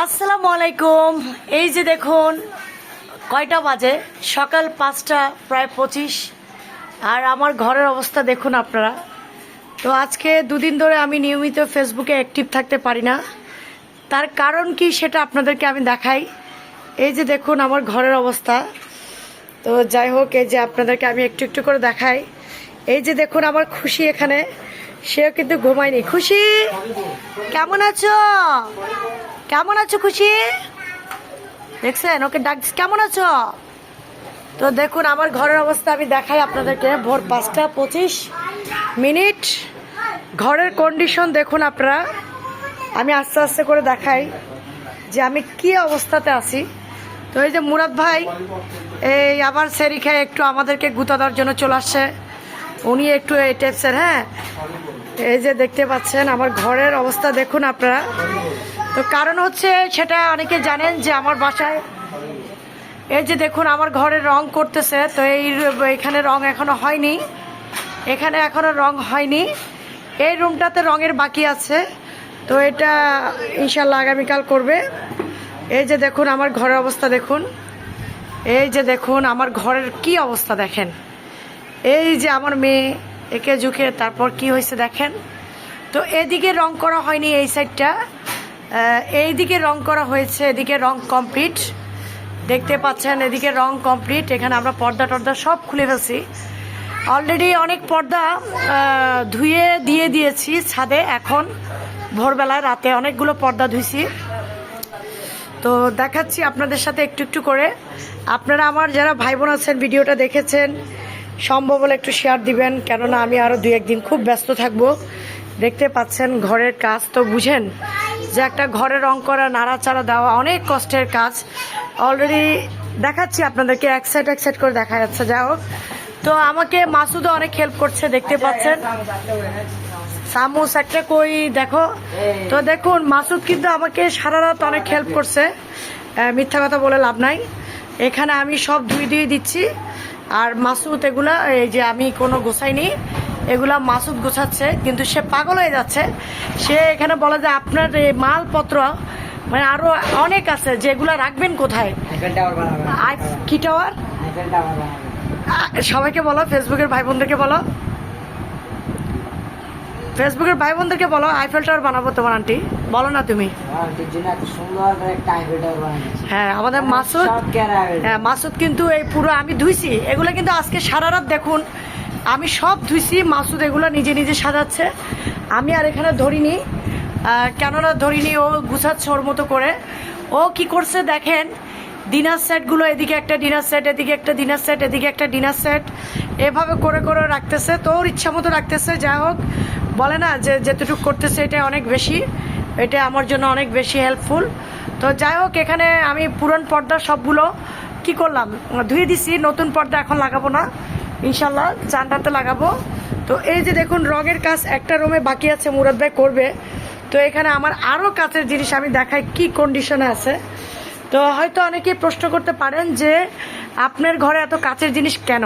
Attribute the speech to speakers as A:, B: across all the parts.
A: আসসালামু আলাইকুম। এই যে দেখুন কয়টা বাজে, সকাল 5টা প্রায় 25। আর আমার ঘরের অবস্থা দেখুন আপনারা। তো আজকে দুদিন ধরে আমি নিয়মিত ফেসবুকে অ্যাক্টিভ থাকতে পারি না। তার কারণ কি সেটা আপনাদেরকে আমি দেখাই। এই যে দেখুন আমার ঘরের অবস্থা। তো যাই হোক, এই যে আপনাদেরকে আমি একটু একটু করে দেখাই। এই যে দেখুন আমার খুশি এখানে, সেও কিন্তু ঘুমায়নি। খুশি কেমন আছো? কেমন আছো খুশি? দেখছেন ওকে ডাক, কেমন আছো? তো দেখুন আমার ঘরের অবস্থা আমি দেখাই আপনাদেরকে। ভোর 5টা 25। ঘরের কন্ডিশন দেখুন আপনারা। আমি আস্তে আস্তে করে দেখাই যে আমি কি অবস্থাতে আছি। তো এই যে মুরাদ ভাই এই আবার সেরি খেয়ে একটু আমাদেরকে গুঁতা দেওয়ার জন্য চলে আসছে। উনি একটু এই টেপসের, হ্যাঁ এই যে দেখতে পাচ্ছেন আমার ঘরের অবস্থা দেখুন আপনারা। তো কারণ হচ্ছে সেটা অনেকে জানেন যে আমার বাসায় এই যে দেখুন আমার ঘরে রং করতেছে। তো এখানে রং এখনো হয়নি, এখানে এখনো রং হয়নি। এই রুমটাতে রঙের বাকি আছে। তো এটা ইনশাল্লাহ আগামীকাল করবে। এই যে দেখুন আমার ঘরের অবস্থা দেখুন। এই যে দেখুন আমার ঘরের কি অবস্থা দেখেন। এই যে আমার মেয়ে একে ঝুঁকে তারপর কি হয়েছে দেখেন। তো এদিকে রং করা হয়নি, এই সাইডটা এই দিকে রং করা হয়েছে, এদিকে রং কমপ্লিট দেখতে পাচ্ছেন। এদিকে রং কমপ্লিট। এখানে আমরা পর্দা টর্দা সব খুলে ফেলছি অলরেডি। অনেক পর্দা ধুয়ে দিয়ে দিয়েছি ছাদে। এখন ভোরবেলায় রাতে অনেকগুলো পর্দা ধুইছি। তো দেখাচ্ছি আপনাদের সাথে একটু একটু করে। আপনারা আমার যারা ভাই বোন আছেন ভিডিওটা দেখেছেন, সম্ভব হলে একটু শেয়ার দিবেন, কেননা আমি আরও 2-1 দিন খুব ব্যস্ত থাকবো। দেখতে পাচ্ছেন ঘরের কাজ তো বুঝেন যে একটা ঘরে রং করা, নাড়াচাড়া দেওয়া অনেক কষ্টের কাজ। অলরেডি দেখাচ্ছি আপনাদেরকে, এক সাইড করে দেখা যাচ্ছে। যাই হোক, তো আমাকে মাসুদও অনেক হেল্প করছে দেখতে পাচ্ছেন। সামুস একটা কই দেখো। তো দেখুন মাসুদ কিন্তু আমাকে সারা রাত অনেক হেল্প করছে, মিথ্যা কথা বলে লাভ নাই। এখানে আমি সব ধুয়ে দিচ্ছি আর মাসুদ এগুলা, এই যে আমি কোনো গোছাইনি, এগুলা মাসুদ গোছাচ্ছে। কিন্তু সে পাগল হয়ে যাচ্ছে। সে এখানে বলে যে আপনার এই মালপত্র মানে আরো অনেক আছে, যেগুলা রাখবেন কোথায়। কি টাওয়ার? সবাইকে বলো, ফেসবুকের ভাই বোনদেরকে বলো, ফেসবুকের ভাই বোনদেরকে বলো আইফেল টাওয়ার বানাবো তোমার আন্টি। বলো না তুমি? হ্যাঁ আমাদের মাসুদ, হ্যাঁ মাসুদ কিন্তু এই পুরো আমি ধুইছি এগুলো, কিন্তু আজকে সারা রাত দেখুন আমি সব ধুইছি। মাসুদ এগুলো নিজে নিজে সাজাচ্ছে, আমি আর এখানে ধরিনি। কেননা ধরিনি, ও গুছাচ্ছে ওর মতো করে। ও কি করছে দেখেন, ডিনার সেটগুলো এদিকে একটা ডিনার সেট, এদিকে একটা ডিনার সেট, এদিকে একটা ডিনার সেট, এভাবে করে করে রাখতেছে। তো ওর ইচ্ছা মতো রাখতেছে। যাই হোক, বলে না যে যেতটুকু করতেছে এটা অনেক বেশি, এটা আমার জন্য অনেক বেশি হেল্পফুল। তো যাই হোক, এখানে আমি পুরন পর্দা সবগুলো কি করলাম ধুয়ে দিছি। নতুন পর্দা এখন লাগাবো না, ইনশাল্লাহ চানটাতে লাগাবো। তো এই যে দেখুন রঙের কাজ একটা রুমে বাকি আছে, মুরাদ ভাই করবে। তো এখানে আমার আরও কাচের জিনিস আমি দেখাই কি কন্ডিশনে আছে। তো হয়তো অনেকেই প্রশ্ন করতে পারেন যে আপনার ঘরে এত কাচের জিনিস কেন।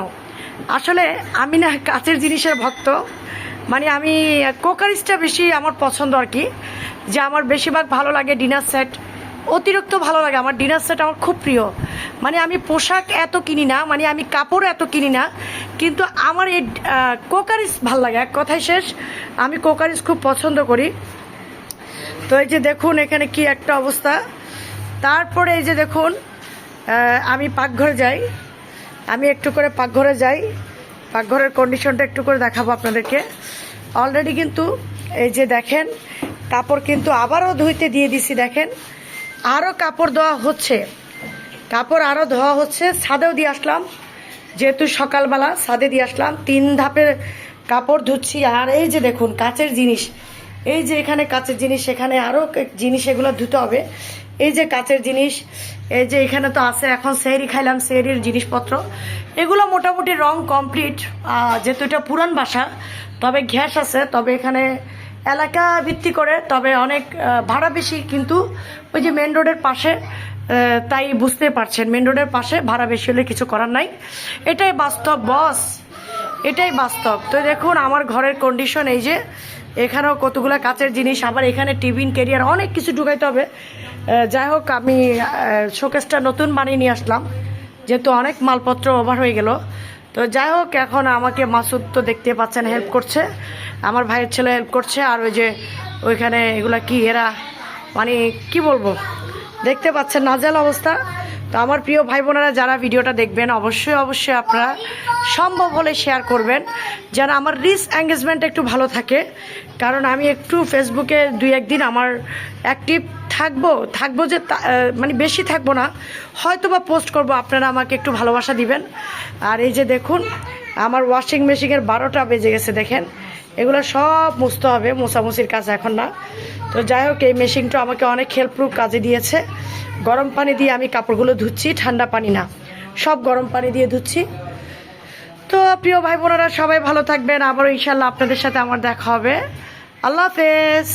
A: আসলে আমি না কাচের জিনিসের ভক্ত, মানে আমি কোকারিসটা বেশি আমার পছন্দ আর কি। যে আমার বেশিরভাগ ভালো লাগে ডিনার সেট, অতিরিক্ত ভালো লাগে আমার ডিনার সেট, আমার খুব প্রিয়। মানে আমি পোশাক এত কিনি না, মানে আমি কাপড় এত কিনি না, কিন্তু আমার এই কোকারিস ভালো লাগে। এক কথায় শেষ, আমি কোকারিস খুব পছন্দ করি। তো এই যে দেখুন এখানে কি একটা অবস্থা। তারপরে এই যে দেখুন আমি পাকঘরে যাই, আমি একটু করে পাকঘরে যাই, পাকঘরের কন্ডিশনটা একটু করে দেখাবো আপনাদেরকে। অলরেডি কিন্তু এই যে দেখেন কাপড় কিন্তু আবারও ধুইতে দিয়ে দিছি। দেখেন আরও কাপড় ধোয়া হচ্ছে, কাপড় আরও ধোয়া হচ্ছে। ছাদেও দিয়ে আসলাম, যেহেতু সকালবেলা ছাদে দিয়ে আসলাম। 3 ধাপের কাপড় ধুচ্ছি। আর এই যে দেখুন কাচের জিনিস, এই যে এখানে কাচের জিনিস, এখানে আরও জিনিস, এগুলো ধুতে হবে। এই যে কাচের জিনিস, এই যে এখানে তো আছে। এখন সেহরি খাইলাম, সেহরির জিনিসপত্র এগুলো মোটামুটি রং কমপ্লিট। যেহেতু এটা পুরান বাসা, তবে গ্যাস আছে, তবে এখানে এলাকা ভিত্তি করে, তবে অনেক ভাড়া বেশি। কিন্তু ওই যে মেন রোডের পাশে, তাই বুঝতে পারছেন মেন রোডের পাশে ভাড়া বেশি হলে কিছু করার নাই। এটাই বাস্তব বস, এটাই বাস্তব। তো দেখুন আমার ঘরের কন্ডিশন এই যে, এখানেও কতগুলো কাচের জিনিস, আবার এখানে টিফিন ক্যারিয়ার অনেক কিছু ঢুকাইতে হবে। যাই হোক আমি শোকেসটা নতুন বানিয়ে নিয়ে আসলাম, যেহেতু অনেক মালপত্র ওভার হয়ে গেল। তো যাই হোক, এখন আমাকে মাসুদ তো দেখতে পাচ্ছেন হেল্প করছে, আমার ভাইয়ের ছেলে হেল্প করছে, আর ওই যে ওইখানে এগুলা কি এরা মানে কি বলবো, দেখতে পাচ্ছেন নাজেহাল অবস্থা। তো আমার প্রিয় ভাই বোনেরা যারা ভিডিওটা দেখবেন, অবশ্যই আপনারা সম্ভব হলে শেয়ার করবেন, যেন আমার রিচ এঙ্গেজমেন্ট একটু ভালো থাকে। কারণ আমি একটু ফেসবুকে 2-1 দিন আমার অ্যাক্টিভ থাকবো যে মানে বেশি থাকবো না, হয়তো বা পোস্ট করব, আপনারা আমাকে একটু ভালোবাসা দিবেন। আর এই যে দেখুন আমার ওয়াশিং মেশিনের 12টা বেজে গেছে, দেখেন এগুলো সব মুছতে হবে, মোছামুছির কাজ এখন না। তো যাই হোক, এই মেশিনটা আমাকে অনেক হেল্পফুল কাজে দিয়েছে। গরম পানি দিয়ে আমি কাপড়গুলো ধুচ্ছি, ঠান্ডা পানি না, সব গরম পানি দিয়ে ধুচ্ছি। তো প্রিয় ভাই বোনেরা সবাই ভালো থাকবেন, আবারও ইনশাল্লাহ আপনাদের সাথে আমার দেখা হবে। আল্লাহ হাফেজ।